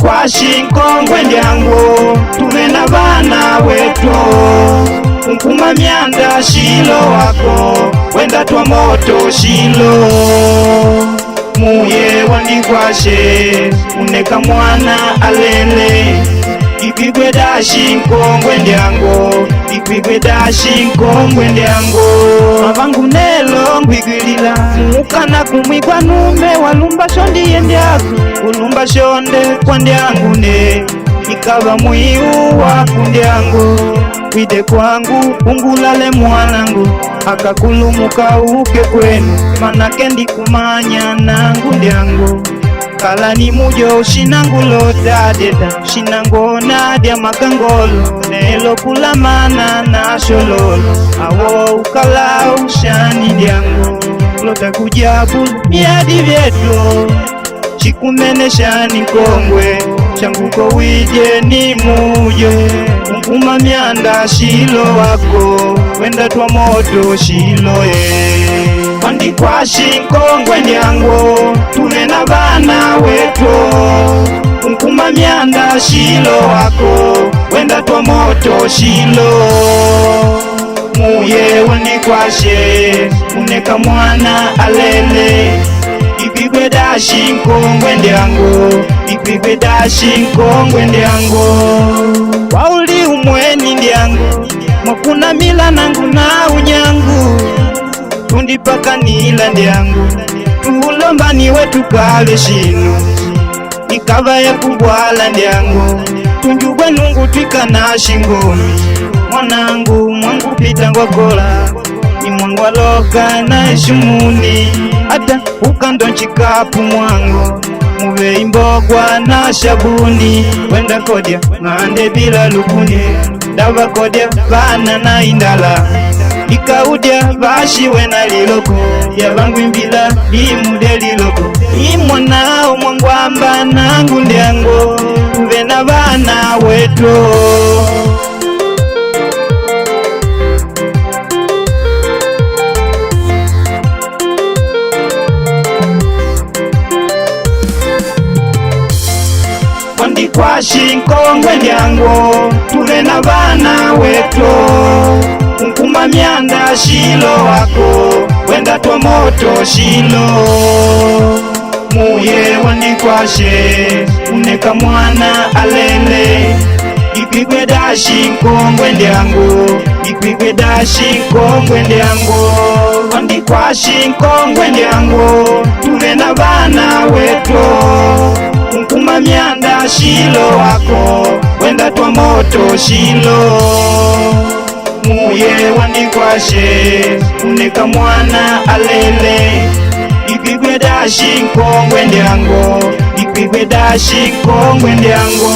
Wandikwashi nkongwe ndyangu tumena bana wetu unkuma myanda shilo wako wenda twa moto shilo muye wandikwashe uneka mwana alele ikwigwe dashi nkongwe ndyangu ikwigwe dashi nkongwe ndyangu abangu nelo ngwigwilila mukana kumwigwa nume walumba shondiye ndyaku ulumba shonde kwa ndyangu ne ikaba mwiu waku ndyangu kwide kwangu ungulale mwanangu akakulumuka uke kwenu manake ndikumanya nangu ndyangu kala ni mujo shinangulo dadeda shinangona dia makangolo nelo kulamana na shololo awo ukala ushani ndyangu lota kujabu miadi vyetu chikumeneshani nkongwe changuko wije ni muje unkuma myanda shilo wako wenda twa moto shilo Wandikwashi nkongwe ndyangu tumena bana wetu unkuma myanda shilo wako wenda twa moto shilo muye wandikwashe uneka mwana alele ikwigwe dashi nkongwe ndyangu ikwigwe dashi nkongwe ndyangu wauli umweni ndyangu mwakuna mila nangu na unyangu tundipaka nila ndyangu tuulombani wetu kale shino ikava ya kubwala ndyangu tunjugwe nungu twika na shingoni mwanangu mwangu pita ngwakola ni mwangu waloka na ishumuni ata ukando nchikapu mwangu muve imbogwa na shabuni wenda kodya ngande bila lukuni dava kodya vana na indala ikaudya vashiwe na liloko ya vangu imbila limude liloko imwanao mwangwamba nangu ndyangu tuve na vana wetu Wandikwashi nkongwe ndyangu tuve na bana wetu unkuma myanda shilo wako wenda twa moto shilo muye wandikwashe uneka mwana alele ikwigwe dashi nkongwe ndyangu ikwigwe dashi nkongwe ndyangu Wandikwashi nkongwe ndyangu tuve na bana wetu unkuma myanda shilo wako wenda twa moto shilo muye wandikwashe uneka mwana alele ikwigwe dashi nkongwe ndyangu ikwigwe dashi nkongwe ndyangu